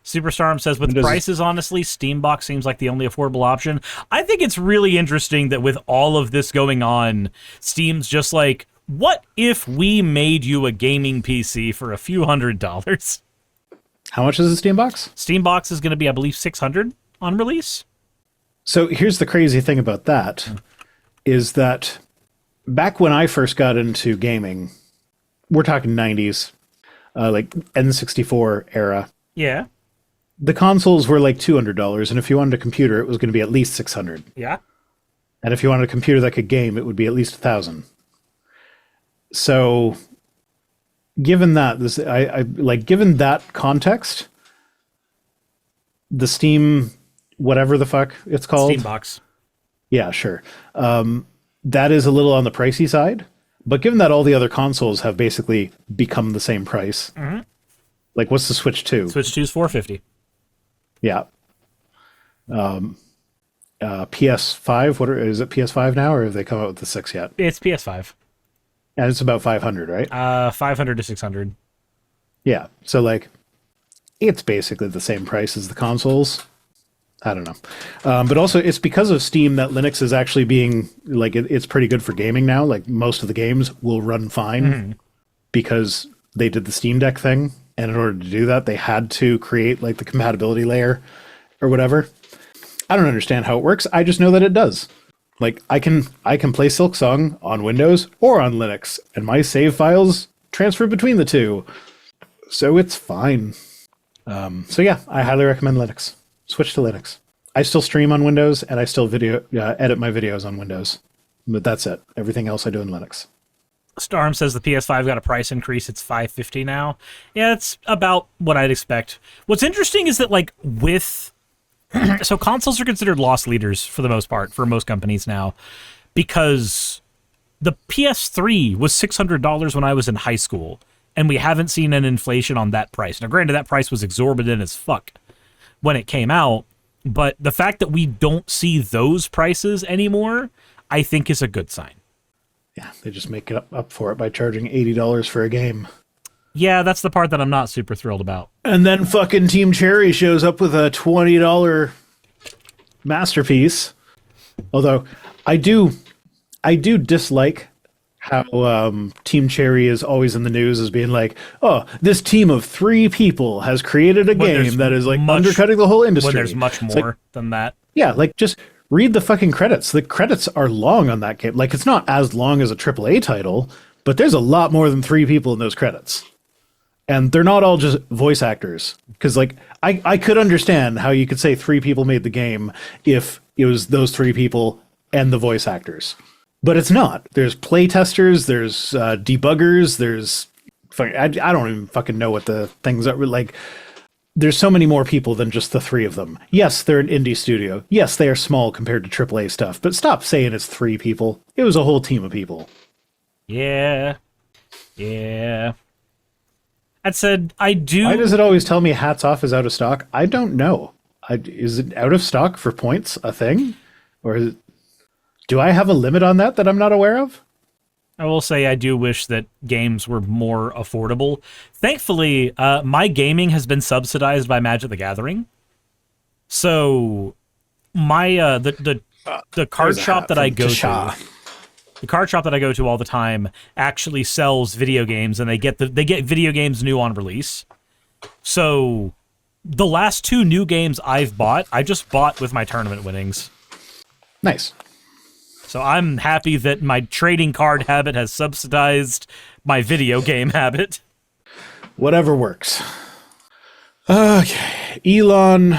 Superstorm says, with prices, honestly, Steambox seems like the only affordable option. I think it's really interesting that with all of this going on, Steam's just like, what if we made you a gaming PC for a few $100s? How much is a Steambox? Steambox is going to be, I believe, $600 on release. So here's the crazy thing about that, is that back when I first got into gaming, we're talking 90s, like N64 era. Yeah. The consoles were like $200, and if you wanted a computer, it was going to be at least $600. Yeah. And if you wanted a computer that could game, it would be at least $1,000. So, given that, given that context, the Steam, whatever the fuck it's called, Steambox. Yeah, sure. That is a little on the pricey side, but given that all the other consoles have basically become the same price, like what's the Switch 2? Switch 2 is $450. Yeah. PS5, is it PS5 now, or have they come out with the 6 yet? It's PS5. And it's about 500, right? 500 to 600. Yeah. So like, it's basically the same price as the consoles. I don't know. But also it's because of Steam that Linux is actually being like, it's pretty good for gaming now. Like most of the games will run fine because they did the Steam Deck thing. And in order to do that, they had to create like the compatibility layer or whatever. I don't understand how it works. I just know that it does. Like I can play Silksong on Windows or on Linux, and my save files transfer between the two. So it's fine. So yeah, I highly recommend Linux. Switch to Linux. I still stream on Windows, and I still edit my videos on Windows. But that's it. Everything else I do in Linux. Storm says the PS5 got a price increase. It's $550 now. Yeah, it's about what I'd expect. What's interesting is that, like, with... so consoles are considered loss leaders for the most part, for most companies now, because the PS3 was $600 when I was in high school, and we haven't seen an inflation on that price. Now, granted, that price was exorbitant as fuck when it came out, but the fact that we don't see those prices anymore, I think is a good sign. Yeah, they just make it up for it by charging $80 for a game. Yeah, that's the part that I'm not super thrilled about. And then fucking Team Cherry shows up with a $20 masterpiece. Although I do dislike how Team Cherry is always in the news as being like, oh, this team of 3 people has created a game that is like undercutting the whole industry. When there's much more than that. Yeah, like just read the fucking credits. The credits are long on that game. Like it's not as long as a AAA title, but there's a lot more than 3 people in those credits. And they're not all just voice actors. Because, like, I could understand how you could say 3 people made the game if it was those 3 people and the voice actors. But it's not. There's playtesters, there's debuggers, there's... I don't even fucking know what the things are. Like, there's so many more people than just the 3 of them. Yes, they're an indie studio. Yes, they are small compared to AAA stuff. But stop saying it's 3 people. It was a whole team of people. Yeah. Yeah. That said, I do... Why does it always tell me Hats Off is out of stock? I don't know. Is it out of stock for points a thing? Or do I have a limit on that I'm not aware of? I will say I do wish that games were more affordable. Thankfully, my gaming has been subsidized by Magic the Gathering. So, my the card shop that I go to... The card shop that I go to all the time actually sells video games, and they get video games new on release. So the last 2 new games I've bought, I just bought with my tournament winnings. Nice. So I'm happy that my trading card habit has subsidized my video game habit. Whatever works. Okay. Elon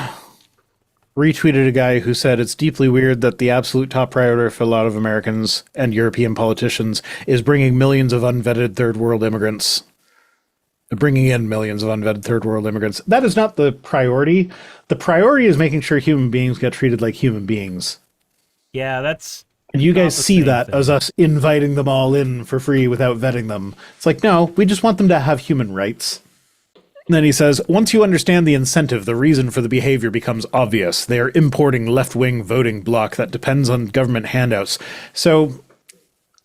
retweeted a guy who said it's deeply weird that the absolute top priority for a lot of Americans and European politicians is bringing millions of unvetted third world immigrants. Bringing in millions of unvetted third world immigrants. That is not the priority. The priority is making sure human beings get treated like human beings. Yeah, that's... And you guys see that as us inviting them all in for free without vetting them. It's like, no, we just want them to have human rights. And then he says, once you understand the incentive, the reason for the behavior becomes obvious. They are importing left-wing voting bloc that depends on government handouts. So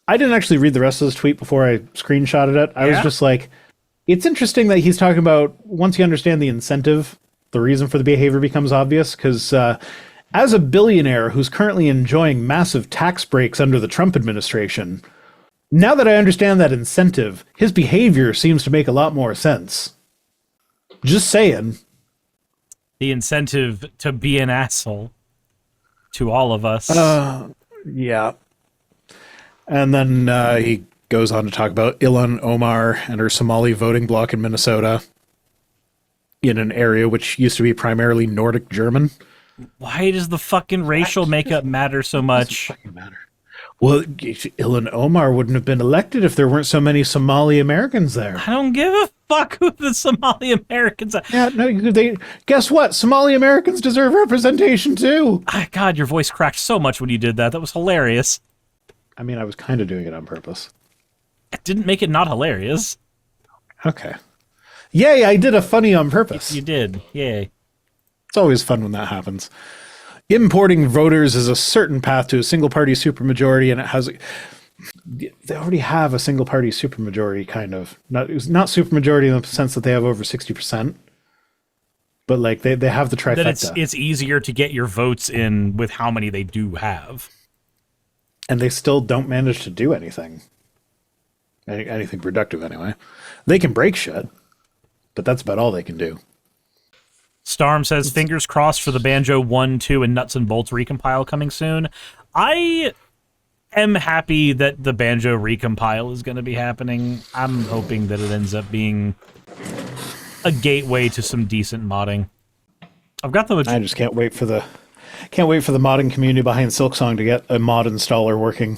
I didn't actually read the rest of this tweet before I screenshotted it. I was just like, it's interesting that he's talking about once you understand the incentive, the reason for the behavior becomes obvious, because as a billionaire who's currently enjoying massive tax breaks under the Trump administration, now that I understand that incentive, his behavior seems to make a lot more sense. Just saying. The incentive to be an asshole to all of us. Yeah. And then he goes on to talk about Ilhan Omar and her Somali voting bloc in Minnesota, in an area which used to be primarily Nordic German. Why does the fucking racial makeup matter so much? Doesn't fucking matter. Well, Ilhan Omar wouldn't have been elected if there weren't so many Somali Americans there. I don't give a fuck who the Somali Americans are. Yeah, no, guess what? Somali Americans deserve representation too. God, your voice cracked so much when you did that. That was hilarious. I mean, I was kind of doing it on purpose. It didn't make it not hilarious. Okay. Yay, I did a funny on purpose. You did. Yay. It's always fun when that happens. Importing voters is a certain path to a single-party supermajority, and it has... They already have a single-party supermajority, kind of. Not supermajority in the sense that they have over 60%, but like they have the trifecta. That it's easier to get your votes in with how many they do have. And they still don't manage to do anything. Anything productive, anyway. They can break shit, but that's about all they can do. Storm says, fingers crossed for the Banjo 1, 2, and Nuts and Bolts recompile coming soon. I am happy that the Banjo recompile is going to be happening. I'm hoping that it ends up being a gateway to some decent modding. I've got the... I just can't wait for the modding community behind Silksong to get a mod installer working.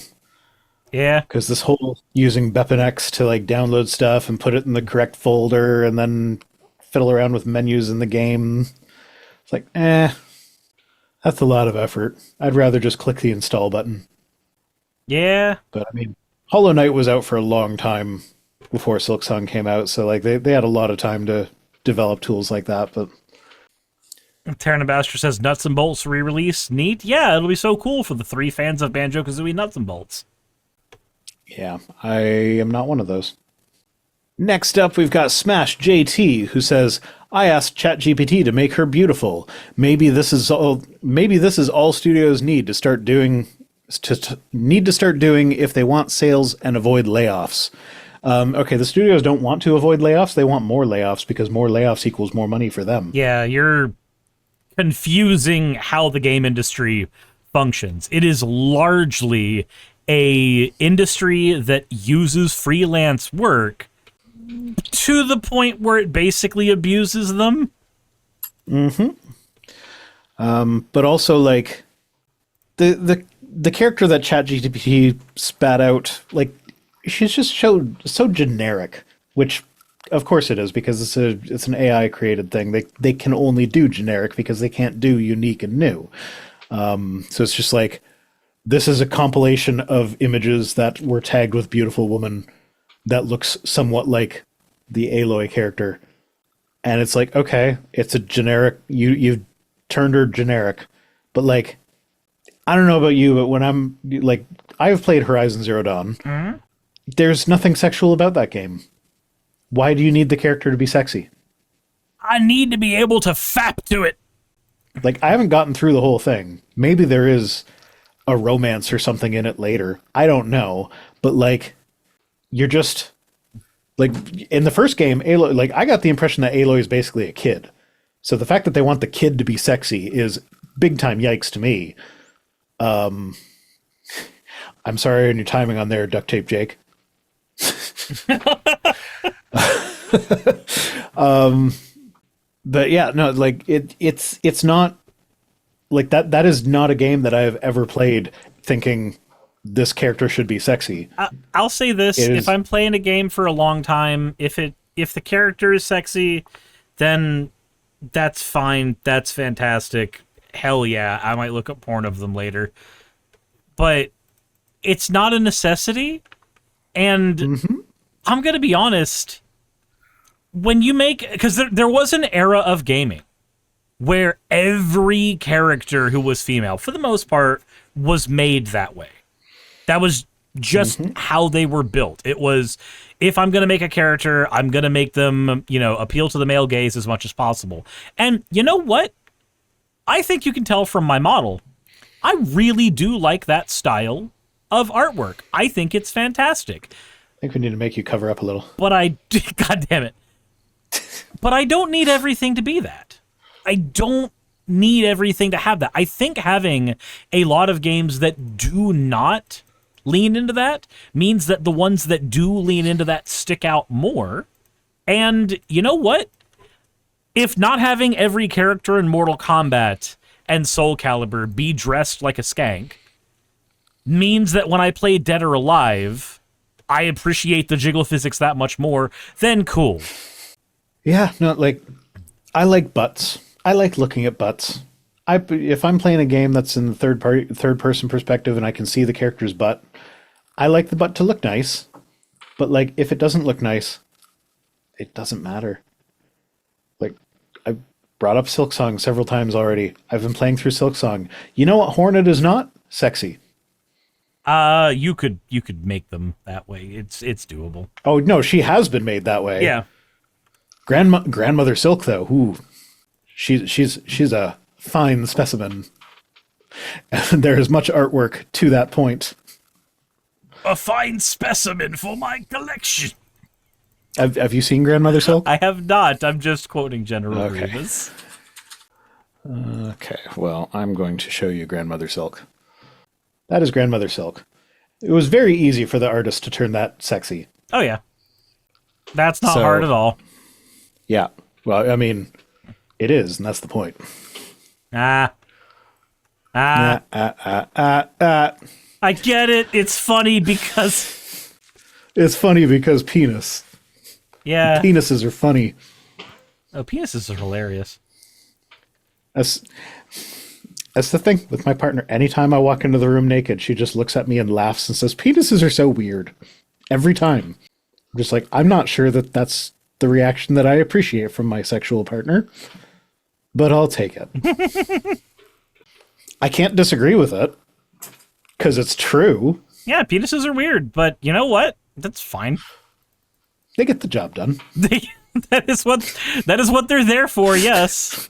Yeah. Because this whole using BepInEx to like download stuff and put it in the correct folder and then fiddle around with menus in the game. It's like, that's a lot of effort. I'd rather just click the install button. Yeah. But I mean, Hollow Knight was out for a long time before Silksong came out, so like they had a lot of time to develop tools like that. But Terran Ambassador says Nuts and Bolts re-release. Neat. Yeah, it'll be so cool for the 3 fans of Banjo-Kazooie Nuts and Bolts. Yeah, I am not one of those. Next up, we've got Smash JT, who says, I asked ChatGPT to make her beautiful. Maybe this is all studios need to start doing if they want sales and avoid layoffs. Okay, the studios don't want to avoid layoffs. They want more layoffs because more layoffs equals more money for them. Yeah, you're confusing how the game industry functions. It is largely a industry that uses freelance work to the point where it basically abuses them. Mm-hmm. But also, like, the character that ChatGPT spat out, like, she's just so generic, which, of course it is, because it's an AI created thing. They can only do generic because they can't do unique and new. So it's just like, this is a compilation of images that were tagged with beautiful woman that looks somewhat like the Aloy character. And it's like, okay, it's a generic, you've turned her generic. But like, I don't know about you, but when I'm like, I've played Horizon Zero Dawn. Mm-hmm. There's nothing sexual about that game. Why do you need the character to be sexy? I need to be able to fap to it. Like, I haven't gotten through the whole thing. Maybe there is a romance or something in it later. I don't know. But like, you're just like, in the first game, Aloy, like, I got the impression that Aloy is basically a kid. So the fact that they want the kid to be sexy is big time yikes to me. I'm sorry on your timing on there, Duct Tape Jake. But yeah, no, like it's not like that is not a game that I have ever played thinking this character should be sexy. I'll say this, if I'm playing a game for a long time, if the character is sexy, then that's fine. That's fantastic. Hell yeah, I might look up porn of them later. But it's not a necessity. And I'm going to be honest, when you make... Because there was an era of gaming where every character who was female, for the most part, was made that way. That was just how they were built. It was if I'm going to make a character, I'm going to make them, appeal to the male gaze as much as possible. And you know what? I think you can tell from my model. I really do like that style of artwork. I think it's fantastic. I think we need to make you cover up a little. But God damn it. But I don't need everything to be that. I don't need everything to have that. I think having a lot of games that do not lean into that means that the ones that do lean into that stick out more. And you know what? If not having every character in Mortal Kombat and Soul Calibur be dressed like a skank means that when I play Dead or Alive, I appreciate the jiggle physics that much more, then cool. Yeah, no, like, I like butts. I like looking at butts. If I'm playing a game that's in the third person perspective and I can see the character's butt, I like the butt to look nice. But like, if it doesn't look nice, it doesn't matter. Like, I brought up Silksong several times already. I've been playing through Silksong. You know what Hornet is not? Sexy. You could make them that way. It's doable. Oh no, she has been made that way. Yeah. Grandmother Silk though, ooh, she's a fine specimen. And there is much artwork to that point. A fine specimen for my collection. Have you seen Grandmother Silk? I have not. I'm just quoting General Grievous. Okay, well, I'm going to show you Grandmother Silk. That is Grandmother Silk. It was very easy for the artist to turn that sexy. Oh, yeah. That's not hard at all. Yeah. Well, I mean, it is, and that's the point. I get it. It's funny because... It's funny because penis. Yeah. Penises are funny. Oh, penises are hilarious. That's the thing with my partner. Anytime I walk into the room naked, she just looks at me and laughs and says, penises are so weird. Every time. I'm just like, I'm not sure that that's the reaction that I appreciate from my sexual partner, but I'll take it. I can't disagree with it because it's true. Yeah, penises are weird, but you know what? That's fine. They get the job done. That is what they're there for, yes.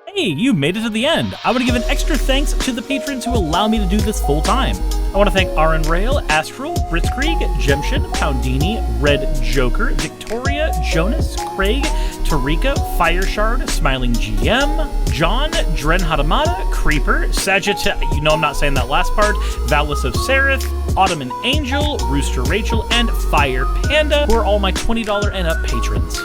Hey, you made it to the end. I want to give an extra thanks to the patrons who allow me to do this full time. I want to thank Aaron Rail, Astral, Britzkrieg, Jemshin, Poundini, Red Joker, Victoria, Jonas, Craig, Tarika, Fireshard, Smiling GM, John, Dren Hadamada, Creeper, Sagitta, you know I'm not saying that last part, Valis of Seraph, Ottoman Angel, Rooster Rachel, and Fire Panda, who are all my $20 and up patrons.